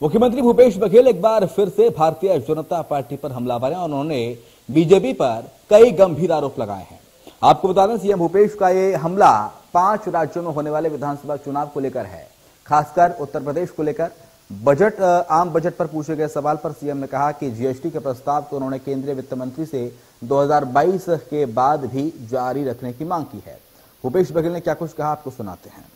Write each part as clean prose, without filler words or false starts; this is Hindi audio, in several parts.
मुख्यमंत्री भूपेश बघेल एक बार फिर से भारतीय जनता पार्टी पर हमलावर हैं और उन्होंने बीजेपी पर कई गंभीर आरोप लगाए हैं। आपको बता दें, सीएम भूपेश का ये हमला 5 राज्यों में होने वाले विधानसभा चुनाव को लेकर है, खासकर उत्तर प्रदेश को लेकर। आम बजट पर पूछे गए सवाल पर सीएम ने कहा कि जीएसटी के प्रस्ताव को उन्होंने केंद्रीय वित्त मंत्री से 2022 के बाद भी जारी रखने की मांग की है। भूपेश बघेल ने क्या कुछ कहा, आपको सुनाते हैं।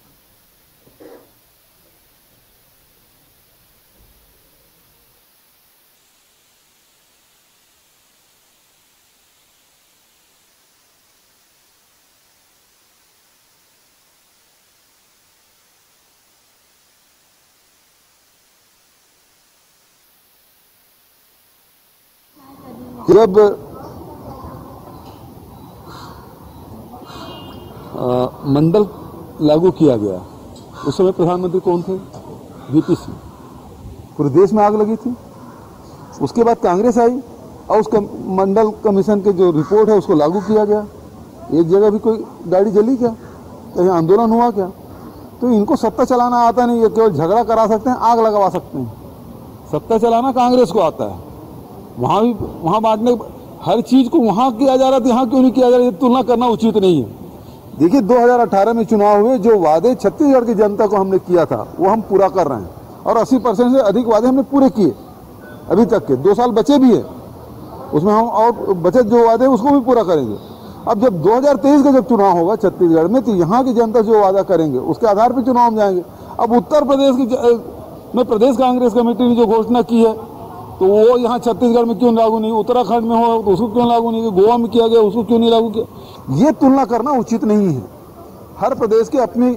जब मंडल लागू किया गया उस समय प्रधानमंत्री कौन थे? वीपी सिंह। पूरे देश में आग लगी थी। उसके बाद कांग्रेस आई और उस मंडल कमीशन के जो रिपोर्ट है उसको लागू किया गया। एक जगह भी कोई गाड़ी जली क्या? कहीं आंदोलन हुआ क्या? तो इनको सत्ता चलाना आता नहीं है, केवल झगड़ा करा सकते हैं, आग लगवा सकते हैं। सत्ता चलाना कांग्रेस को आता है। वहां बांटने, हर चीज को वहां किया जा रहा था, यहाँ क्यों नहीं किया जा रहा है? तुलना करना उचित नहीं है। देखिए, 2018 में चुनाव हुए, जो वादे छत्तीसगढ़ की जनता को हमने किया था वो हम पूरा कर रहे हैं और 80% से अधिक वादे हमने पूरे किए अभी तक के। 2 साल बचे भी है, उसमें हम और बचत जो वादे उसको भी पूरा करेंगे। अब जब 2023 का जब चुनाव होगा छत्तीसगढ़ में, तो यहाँ की जनता जो वादा करेंगे उसके आधार पर चुनाव में जाएंगे। अब उत्तर प्रदेश में प्रदेश कांग्रेस कमेटी ने जो घोषणा की है, तो वो यहाँ छत्तीसगढ़ में क्यों लागू नहीं? उत्तराखंड में हो तो उसको क्यों लागू नहीं? गोवा में किया गया उसको क्यों नहीं लागू किया? ये तुलना करना उचित नहीं है। हर प्रदेश की अपनी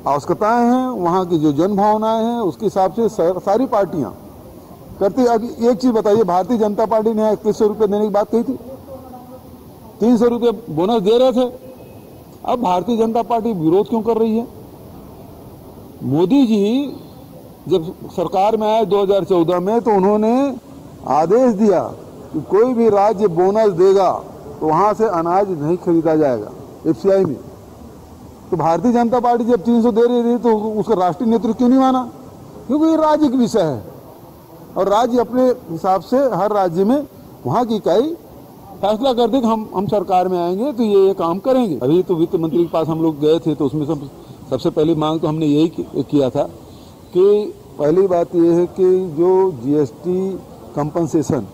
आवश्यकताएं हैं, वहाँ की जो जन भावनाएं हैं, उसके हिसाब से सारी पार्टियां करती। अब एक चीज बताइए, भारतीय जनता पार्टी ने 2100 रुपये देने की बात कही थी, 300 रुपये बोनस दे रहे थे। अब भारतीय जनता पार्टी विरोध क्यों कर रही है? मोदी जी जब सरकार में आए 2014 में, तो उन्होंने आदेश दिया कि कोई भी राज्य बोनस देगा तो वहां से अनाज नहीं खरीदा जाएगा एफसीआई में। तो भारतीय जनता पार्टी जब 300 दे रही थी तो उसका राष्ट्रीय नेतृत्व क्यों नहीं माना? क्योंकि ये राज्य का विषय है और राज्य अपने हिसाब से हर राज्य में वहां की इकाई फैसला कर दे कि हम सरकार में आएंगे तो ये काम करेंगे। अभी तो वित्त मंत्री के पास हम लोग गए थे, तो उसमें सबसे पहली मांग तो हमने यही किया था कि पहली बात यह है कि जो जीएसटी कंपनसेशन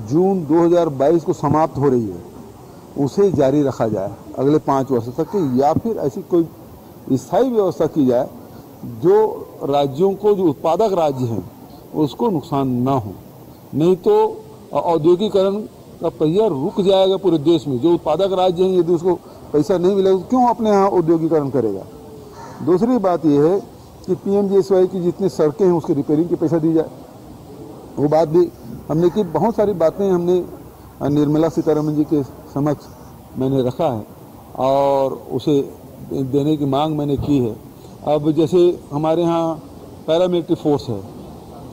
जून 2022 को समाप्त हो रही है उसे जारी रखा जाए अगले 5 वर्ष तक, या फिर ऐसी कोई स्थायी व्यवस्था की जाए जो राज्यों को, जो उत्पादक राज्य हैं, उसको नुकसान ना हो। नहीं तो औद्योगिकरण का पहिया रुक जाएगा पूरे देश में। जो उत्पादक राज्य हैं, यदि उसको पैसा नहीं मिलेगा तो क्यों अपने यहाँ औद्योगिकरण करेगा? दूसरी बात यह है कि पीएमजीएसवाई की जितनी सड़कें हैं उसके रिपेयरिंग के पैसा दी जाए, वो बात भी हमने की। बहुत सारी बातें हमने निर्मला सीतारमण जी के समक्ष मैंने रखा है और उसे देने की मांग मैंने की है। अब जैसे हमारे यहाँ पैरामिलिट्री फोर्स है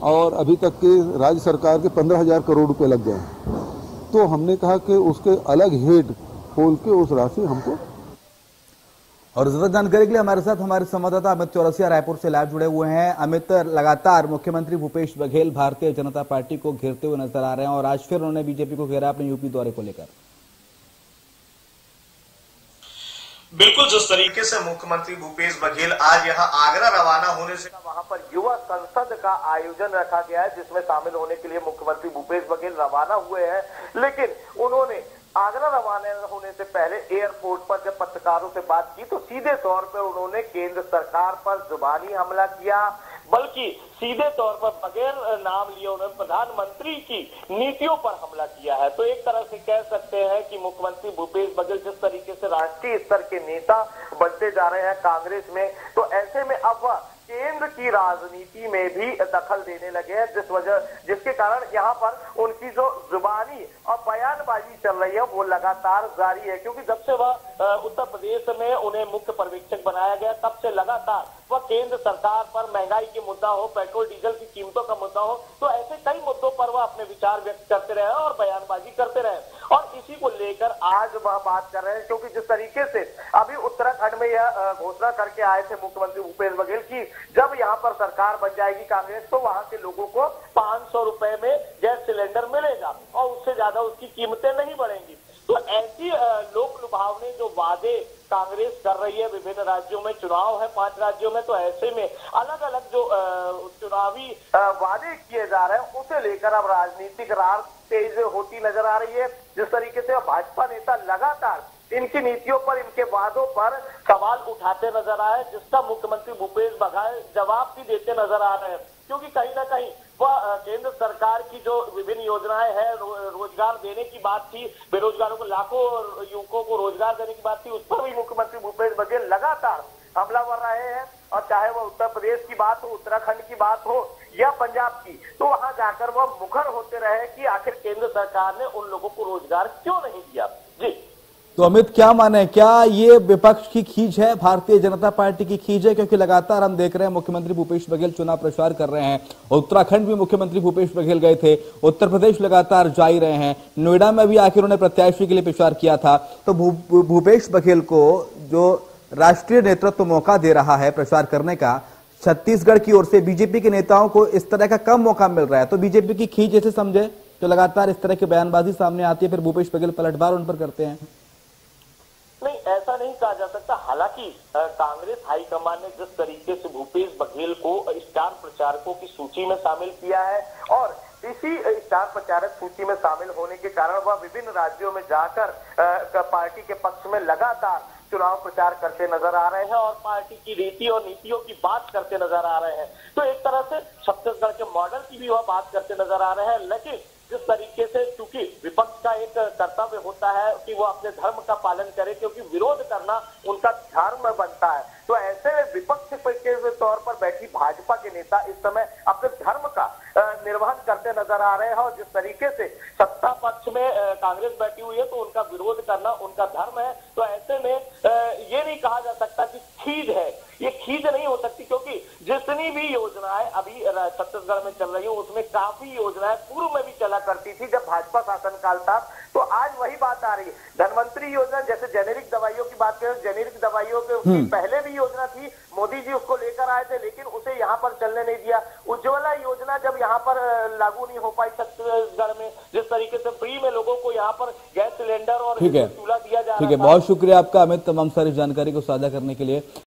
और अभी तक के राज्य सरकार के 15,000 करोड़ रुपए लग गए हैं, तो हमने कहा कि उसके अलग हेड खोल के उस राशि हमको। और ज्यादा जानकारी के लिए हमारे साथ हमारे संवाददाता अमित चौरसिया रायपुर से लाइव जुड़े हुए हैं। अमित, लगातार मुख्यमंत्री भूपेश बघेल भारतीय जनता पार्टी को घेरते हुए नजर आ रहे हैं और आज फिर उन्होंने बीजेपी को घेरा अपने यूपी दौरे को लेकर। बिल्कुल, जिस तरीके से मुख्यमंत्री भूपेश बघेल आज यहां आगरा रवाना होने से वहां पर युवा संसद का आयोजन रखा गया है, जिसमें शामिल होने के लिए मुख्यमंत्री भूपेश बघेल रवाना हुए हैं। लेकिन उन्होंने आगरा रवाना होने से पहले एयरपोर्ट पर जब पत्रकारों से बात की तो सीधे तौर पर उन्होंने केंद्र सरकार पर जुबानी हमला किया, बल्कि सीधे तौर पर बगैर नाम लिए उन्होंने प्रधानमंत्री की नीतियों पर हमला किया है। तो एक तरह से कह सकते हैं कि मुख्यमंत्री भूपेश बघेल जिस तरीके से राष्ट्रीय स्तर के नेता बनते जा रहे हैं कांग्रेस में, तो ऐसे में अब वह केंद्र की राजनीति में भी दखल देने लगे हैं, जिसके कारण यहाँ पर उनकी जो जुबानी और बयानबाजी चल रही है वो लगातार जारी है। क्योंकि जब से वह उत्तर प्रदेश में उन्हें मुख्य पर्यवेक्षक बनाया गया, तब से लगातार वह केंद्र सरकार पर महंगाई के मुद्दा हो, पेट्रोल डीजल की कीमतों का मुद्दा हो, तो ऐसे कई मुद्दों पर वह अपने विचार व्यक्त करते रहे और बयानबाजी करते रहे और इसी को लेकर आज वह बात कर रहे हैं। क्योंकि जिस तरीके से अभी उत्तराखंड में यह घोषणा करके आए थे मुख्यमंत्री भूपेश बघेल की जब यहाँ पर सरकार बन जाएगी कांग्रेस तो वहां के लोगों को 500 रुपए में गैस सिलेंडर मिलेगा और उससे ज्यादा उसकी कीमतें नहीं बढ़ेंगी। तो ऐसी लोक लुभावने जो वादे कांग्रेस कर रही है, विभिन्न राज्यों में चुनाव है 5 राज्यों में, तो ऐसे में अलग अलग जो चुनावी वादे किए जा रहे हैं उसे लेकर अब राजनीतिक रार तेज होती नजर आ रही है। जिस तरीके से भाजपा नेता लगातार इनकी नीतियों पर, इनके वादों पर सवाल उठाते नजर आए, जिसका मुख्यमंत्री भूपेश बघेल जवाब भी देते नजर आ रहे हैं। क्योंकि कहीं ना कहीं वह केंद्र सरकार की जो विभिन्न योजनाएं हैं, रोजगार देने की बात थी, बेरोजगारों को लाखों युवकों को रोजगार देने की बात थी, उस पर भी मुख्यमंत्री भूपेश बघेल लगातार हमलावर रहे हैं। और चाहे वह उत्तर प्रदेश की बात हो, उत्तराखंड की बात हो या पंजाब की, तो वहां जाकर वह मुखर होते रहे कि आखिर केंद्र सरकार ने उन लोगों को रोजगार क्यों नहीं दिया। जी तो अमित, क्या माने, क्या ये विपक्ष की खींच है, भारतीय जनता पार्टी की खींच है? क्योंकि लगातार हम देख रहे हैं मुख्यमंत्री भूपेश बघेल चुनाव प्रचार कर रहे हैं। उत्तराखंड भी मुख्यमंत्री भूपेश बघेल गए थे, उत्तर प्रदेश लगातार जा ही रहे हैं, नोएडा में भी आखिर उन्होंने प्रत्याशी के लिए प्रचार किया था। तो भूपेश बघेल को जो राष्ट्रीय नेतृत्व मौका दे रहा है प्रचार करने का, छत्तीसगढ़ की ओर से बीजेपी के नेताओं को इस तरह का कम मौका मिल रहा है, तो बीजेपी की खींच ऐसे समझे जो लगातार इस तरह की बयानबाजी सामने आती है, फिर भूपेश बघेल पलटवार उन पर करते हैं? नहीं, ऐसा नहीं कहा जा सकता। हालांकि कांग्रेस हाईकमान ने जिस तरीके से भूपेश बघेल को स्टार प्रचारकों की सूची में शामिल किया है और इसी स्टार प्रचारक सूची में शामिल होने के कारण वह विभिन्न राज्यों में जाकर पार्टी के पक्ष में लगातार चुनाव प्रचार करते नजर आ रहे हैं और पार्टी की रीति और नीतियों की बात करते नजर आ रहे हैं। तो एक तरह से छत्तीसगढ़ के मॉडल की भी वह बात करते नजर आ रहे हैं। लेकिन जिस तरीके से, चूंकि विपक्ष का एक कर्तव्य होता है कि वो अपने धर्म का पालन करे, क्योंकि विरोध करना उनका धर्म बनता है, तो ऐसे में विपक्ष के तौर पर बैठी भाजपा के नेता इस समय अपने धर्म का निर्वहन करते नजर आ रहे हैं। और जिस तरीके से सत्ता पक्ष में कांग्रेस बैठी हुई है तो उनका विरोध करना उनका धर्म है। तो ऐसे में ये नहीं कहा जा सकता कि खींच है, ये खींच नहीं हो सकती, क्योंकि जितनी भी योजनाएं अभी छत्तीसगढ़ में चल रही है उसमें काफी योजनाएं पूर्व में भी चला करती थी जब भाजपा शासनकाल था। तो आज वही बात आ रही है। धनवंतरी योजना, जैसे जेनेरिक दवाइयों की बात करें, जेनेरिक दवाइयों के पहले भी योजना थी, मोदी जी उसको लेकर आए थे, लेकिन उसे यहाँ पर चलने नहीं दिया। उज्ज्वला योजना जब यहाँ पर लागू नहीं हो पाई छत्तीसगढ़ में, जिस तरीके से फ्री में लोगों को यहाँ पर गैस सिलेंडर और चूल्हा दिया जा रहा है। ठीक है, बहुत शुक्रिया आपका अमित, तमाम सारी जानकारी को साझा करने के लिए।